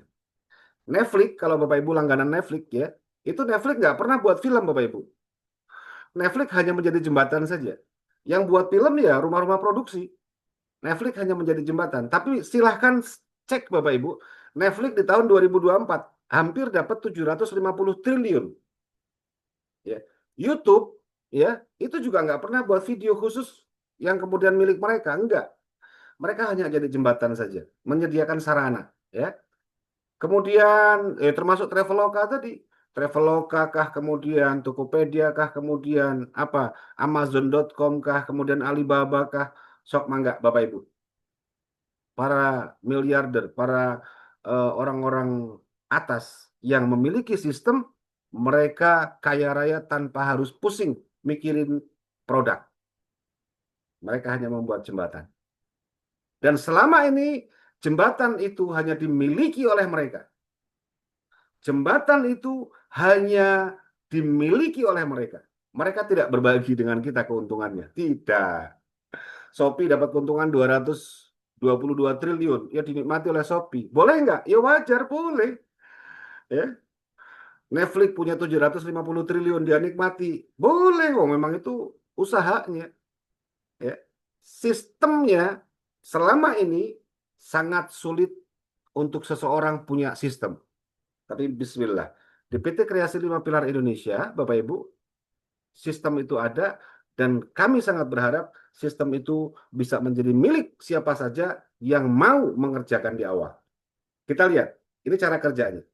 Netflix, kalau Bapak Ibu langganan Netflix ya, itu Netflix nggak pernah buat film Bapak Ibu. Netflix hanya menjadi jembatan saja. Yang buat film ya rumah-rumah produksi. Netflix hanya menjadi jembatan. Tapi silahkan cek Bapak Ibu, Netflix di tahun 2024 hampir dapat 750 triliun. Ya. YouTube ya, itu juga nggak pernah buat video khusus yang kemudian milik mereka, enggak. Mereka hanya jadi jembatan saja, menyediakan sarana, ya. Kemudian, termasuk Traveloka tadi, Traveloka kah, kemudian Tokopedia kah, kemudian apa, Amazon.com kah, kemudian Alibaba kah, sok mangga Bapak Ibu. Para miliarder, para orang-orang atas yang memiliki sistem, mereka kaya raya tanpa harus pusing mikirin produk. Mereka hanya membuat jembatan. Dan selama ini jembatan itu hanya dimiliki oleh mereka. Jembatan itu hanya dimiliki oleh mereka. Mereka tidak berbagi dengan kita keuntungannya. Tidak. Shopee dapat keuntungan 222 triliun. Ya dinikmati oleh Shopee. Boleh nggak? Ya wajar, boleh. Ya. Netflix punya 750 triliun, dia nikmati. Boleh, oh memang itu usahanya. Ya. Sistemnya selama ini sangat sulit untuk seseorang punya sistem. Tapi bismillah, di PT Kreasi 5 Pilar Indonesia, Bapak Ibu, sistem itu ada dan kami sangat berharap sistem itu bisa menjadi milik siapa saja yang mau mengerjakan di awal. Kita lihat, ini cara kerjanya.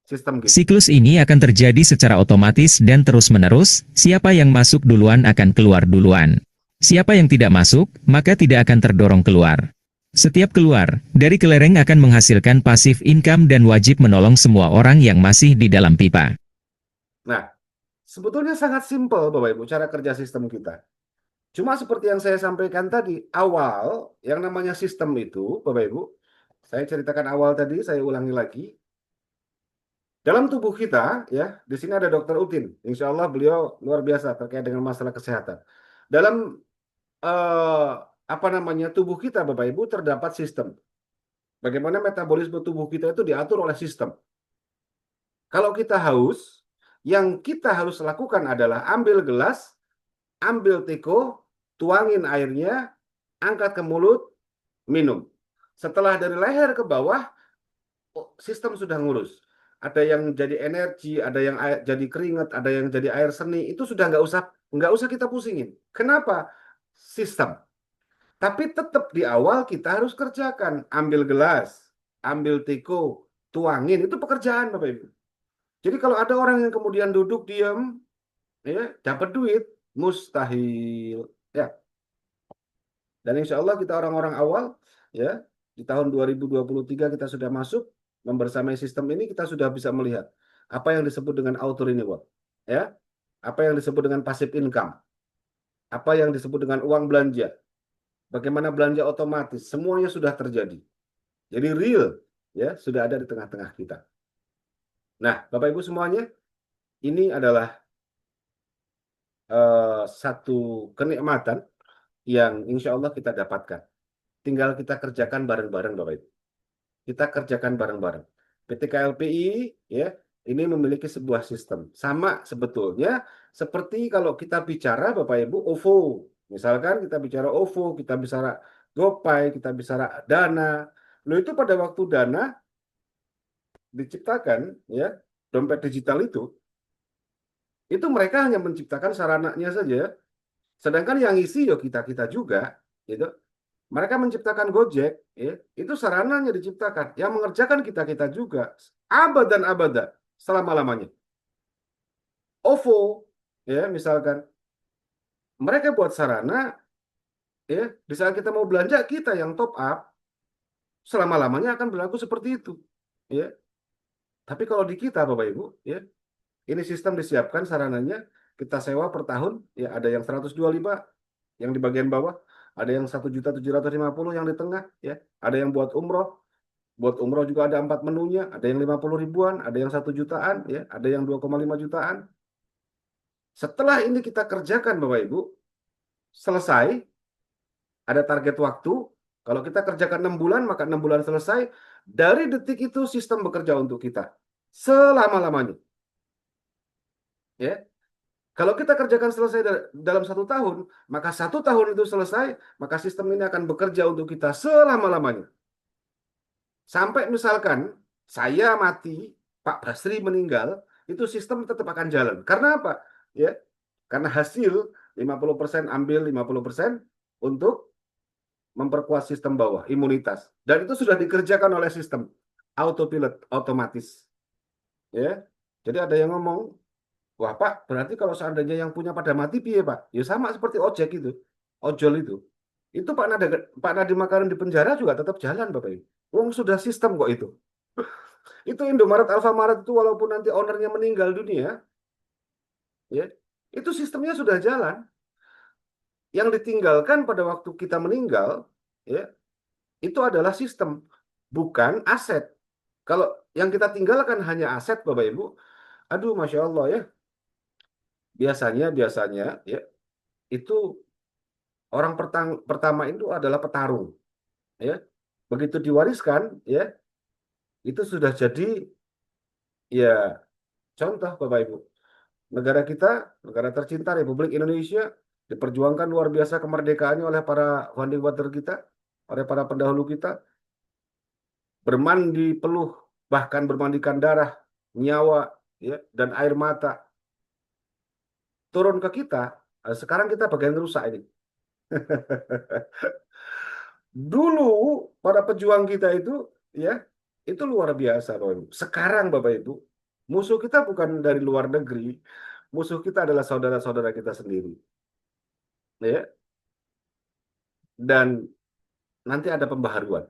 Sistem gitu. Siklus ini akan terjadi secara otomatis dan terus-menerus, siapa yang masuk duluan akan keluar duluan. Siapa yang tidak masuk, maka tidak akan terdorong keluar. Setiap keluar dari kelereng akan menghasilkan pasif income dan wajib menolong semua orang yang masih di dalam pipa. Nah, sebetulnya sangat simpel Bapak Ibu cara kerja sistem kita. Cuma seperti yang saya sampaikan tadi, awal yang namanya sistem itu, Bapak Ibu, saya ceritakan awal tadi, saya ulangi lagi. Dalam tubuh kita, ya, di sini ada Dr. Utin. Insya Allah beliau luar biasa terkait dengan masalah kesehatan. Dalam tubuh kita, Bapak Ibu, terdapat sistem. Bagaimana metabolisme tubuh kita itu diatur oleh sistem. Kalau kita haus, yang kita harus lakukan adalah ambil gelas, ambil teko, tuangin airnya, angkat ke mulut, minum. Setelah dari leher ke bawah, sistem sudah ngurus. Ada yang jadi energi, ada yang jadi keringat, ada yang jadi air seni. Itu sudah nggak usah kita pusingin. Kenapa? Sistem. Tapi tetap di awal kita harus kerjakan. Ambil gelas, ambil teko, tuangin. Itu pekerjaan Bapak Ibu. Jadi kalau ada orang yang kemudian duduk diam, ya dapat duit, mustahil. Ya. Dan insya Allah kita orang-orang awal, ya di tahun 2023 kita sudah masuk, membersamai sistem ini kita sudah bisa melihat apa yang disebut dengan auto renewal, ya, apa yang disebut dengan passive income, apa yang disebut dengan uang belanja. Bagaimana belanja otomatis, semuanya sudah terjadi. Jadi real, ya, sudah ada di tengah-tengah kita. Nah, Bapak Ibu semuanya, ini adalah satu kenikmatan yang insya Allah kita dapatkan. Tinggal kita kerjakan bareng-bareng, Bapak Ibu. Kita kerjakan bareng-bareng. PT KLPI, ya, ini memiliki sebuah sistem. Sama sebetulnya seperti kalau kita bicara, Bapak Ibu, OVO. Misalkan kita bicara OVO, kita bicara GoPay, kita bicara Dana. Lalu itu pada waktu Dana diciptakan, ya, dompet digital itu mereka hanya menciptakan sarananya saja. Sedangkan yang isi ya kita-kita juga, gitu. Mereka menciptakan Gojek, ya, itu sarananya diciptakan. Yang mengerjakan kita-kita juga, abad dan abada, selama-lamanya. OVO, ya, misalkan, mereka buat sarana, ya, di saat kita mau belanja, kita yang top up, selama-lamanya akan berlaku seperti itu. Ya. Tapi kalau di kita, Bapak Ibu, ya, ini sistem disiapkan sarananya, kita sewa per tahun, ya, ada yang 125, yang di bagian bawah, ada yang 1.750.000 yang di tengah, ya, ada yang buat umroh juga ada 4 menunya, ada yang 50 ribuan, ada yang 1 jutaan, ya, ada yang 2,5 jutaan. Setelah ini kita kerjakan Bapak Ibu, selesai, ada target waktu, kalau kita kerjakan 6 bulan, maka 6 bulan selesai, dari detik itu sistem bekerja untuk kita, selama-lamanya. Ya, kalau kita kerjakan selesai dalam 1 tahun, maka 1 tahun itu selesai, maka sistem ini akan bekerja untuk kita selama-lamanya. Sampai misalkan saya mati, Pak Basri meninggal, itu sistem tetap akan jalan. Karena apa? Ya, Karena hasil 50% ambil 50% untuk memperkuat sistem bawah, imunitas. Dan itu sudah dikerjakan oleh sistem autopilot, otomatis. Ya. Jadi ada yang ngomong, wah Pak, berarti kalau seandainya yang punya pada mati, piye Pak? Ya sama seperti ojek itu, ojol itu. Itu Pak Nadiem Makarim di penjara juga tetap jalan Bapak Ibu. Wong sudah sistem kok itu. Itu Indomaret, Alfamaret itu walaupun nanti ownernya meninggal dunia, ya, itu sistemnya sudah jalan. Yang ditinggalkan pada waktu kita meninggal, ya, itu adalah sistem, bukan aset. Kalau yang kita tinggalkan hanya aset, Bapak Ibu, aduh, Masya Allah ya, biasanya ya, itu orang pertama itu adalah petarung, ya. Begitu diwariskan, ya, itu sudah jadi, ya, contoh Bapak Ibu. Negara kita, negara tercinta Republik Indonesia, diperjuangkan luar biasa kemerdekaannya oleh para founding father kita, oleh para pendahulu kita, bermandi peluh, bahkan bermandikan darah, nyawa, ya, dan air mata. Turun ke kita, sekarang kita bagian rusak ini. Dulu para pejuang kita itu, ya, itu luar biasa Bapak Ibu. Sekarang Bapak Ibu, musuh kita bukan dari luar negeri, musuh kita adalah saudara-saudara kita sendiri. Ya. Dan nanti ada pembaharuan.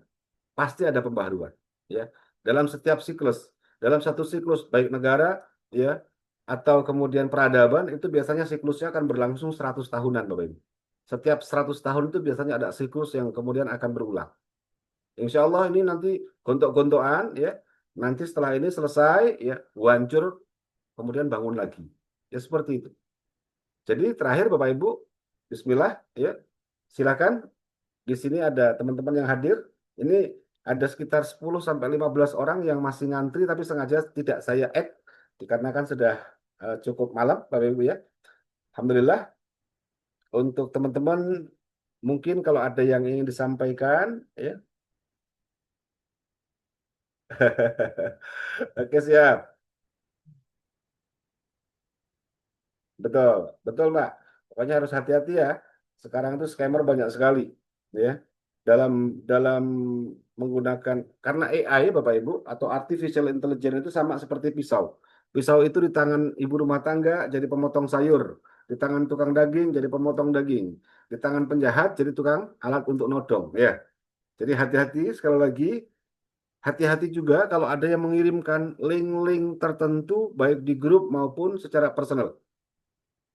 Pasti ada pembaharuan, ya. Dalam setiap siklus, dalam satu siklus baik negara, ya, atau kemudian peradaban, itu biasanya siklusnya akan berlangsung 100 tahunan Bapak Ibu. Setiap 100 tahun itu biasanya ada siklus yang kemudian akan berulang. Insya Allah ini nanti gontok-gontokan, ya. Nanti setelah ini selesai, ya, hancur, kemudian bangun lagi. Ya seperti itu. Jadi terakhir Bapak Ibu, Bismillah, ya, silakan. Di sini ada teman-teman yang hadir. Ini ada sekitar 10-15 orang yang masih ngantri, tapi sengaja tidak saya add, dikarenakan sudah cukup malam, Bapak Ibu ya. Alhamdulillah. Untuk teman-teman, mungkin kalau ada yang ingin disampaikan, ya. Oke, siap. Betul, betul Mbak. Pokoknya harus hati-hati ya. Sekarang itu scammer banyak sekali, ya. Dalam menggunakan, karena AI Bapak Ibu atau artificial intelligence itu sama seperti pisau. Pisau itu di tangan ibu rumah tangga jadi pemotong sayur, di tangan tukang daging jadi pemotong daging, di tangan penjahat jadi tukang alat untuk nodong, ya. Jadi hati-hati sekali lagi. Hati-hati juga kalau ada yang mengirimkan link-link tertentu baik di grup maupun secara personal.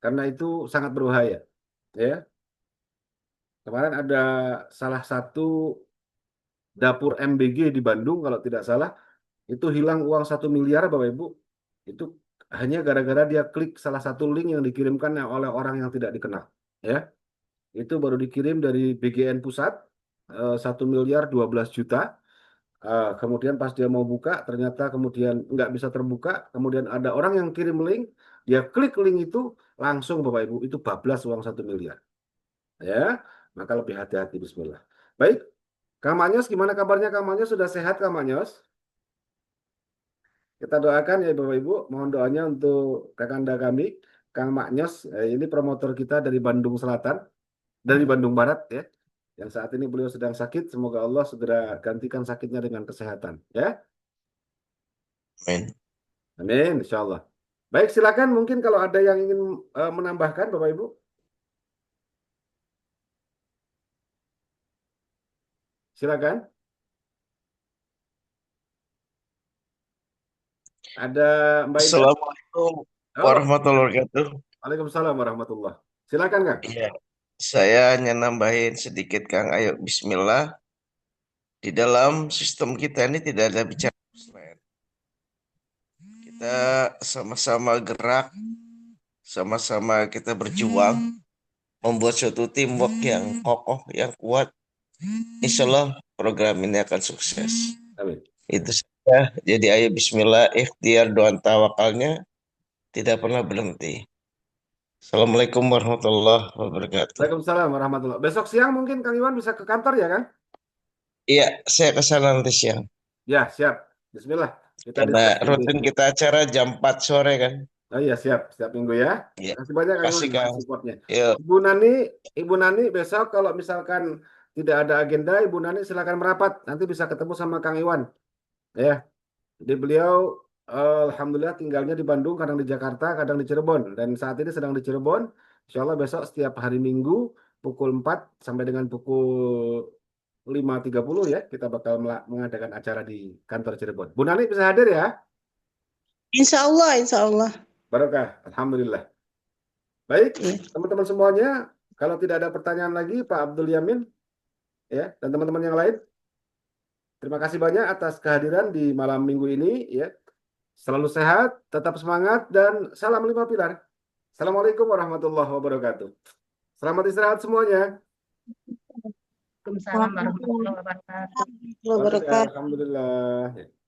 Karena itu sangat berbahaya, ya. Kemarin ada salah satu dapur MBG di Bandung kalau tidak salah, itu hilang uang 1 miliar Bapak Ibu. Itu hanya gara-gara dia klik salah satu link yang dikirimkan oleh orang yang tidak dikenal, ya. Itu baru dikirim dari BGN Pusat, 1 miliar 12 juta. Kemudian pas dia mau buka, ternyata kemudian nggak bisa terbuka. Kemudian ada orang yang kirim link, dia klik link itu, langsung Bapak Ibu, itu bablas uang 1 miliar. Ya, maka lebih hati-hati, bismillah. Baik, Kang Manyos, gimana kabarnya Kang Manyos? Sudah sehat Kang Manyos? Kita doakan ya Bapak Ibu, mohon doanya untuk kakanda kami, Kang Manyos. Ini promotor kita dari Bandung Selatan, dari Bandung Barat ya. Yang saat ini beliau sedang sakit, semoga Allah segera gantikan sakitnya dengan kesehatan, ya. Amin. Amin, insya Allah. Baik, silakan mungkin kalau ada yang ingin menambahkan, Bapak Ibu. Silakan. Ada Mbak Indah. Assalamualaikum warahmatullahi wabarakatuh. Waalaikumsalam warahmatullah. Silakan Kang. Iya, saya hanya nambahin sedikit Kang. Ayo, Bismillah. Di dalam sistem kita ini tidak ada bicara muslim. Kita sama-sama gerak, sama-sama kita berjuang, membuat suatu teamwork yang kokoh, yang kuat. Insya Allah program ini akan sukses. Amin. Itu saja. Jadi ayo Bismillah, ikhtiar doa tawakalnya tidak pernah berhenti. Assalamualaikum warahmatullahi wabarakatuh. Waalaikumsalam warahmatullah. Besok siang mungkin Kang Iwan bisa ke kantor ya kan? Iya, saya ke sana nanti siang. Ya, siap. Bismillah. Kita Karena diskusi. rutin kita acara jam 4 sore kan. Oh iya, siap, setiap minggu ya. Ya, Terima kasih banyak Kang kasih Iwan Kang. atas supportnya. Yuk. Ibu Nani besok kalau misalkan tidak ada agenda, Ibu Nani silakan merapat. Nanti bisa ketemu sama Kang Iwan. Ya, di beliau alhamdulillah tinggalnya di Bandung, kadang di Jakarta, kadang di Cirebon. Dan saat ini sedang di Cirebon. Insya Allah besok setiap hari Minggu pukul 4 sampai dengan pukul 5.30 ya, kita bakal mengadakan acara di kantor Cirebon. Bu Nani bisa hadir ya? Insya Allah, insya Allah. Barokah, alhamdulillah. Baik, Iya. teman-teman semuanya, kalau tidak ada pertanyaan lagi, Pak Abdul Yamin, ya, dan teman-teman yang lain, terima kasih banyak atas kehadiran di malam minggu ini, ya. Selalu sehat, tetap semangat, dan salam 5 pilar. Assalamualaikum warahmatullahi wabarakatuh. Selamat istirahat semuanya. Waalaikumsalam warahmatullahi wabarakatuh. Wabarakatuh. Alhamdulillah.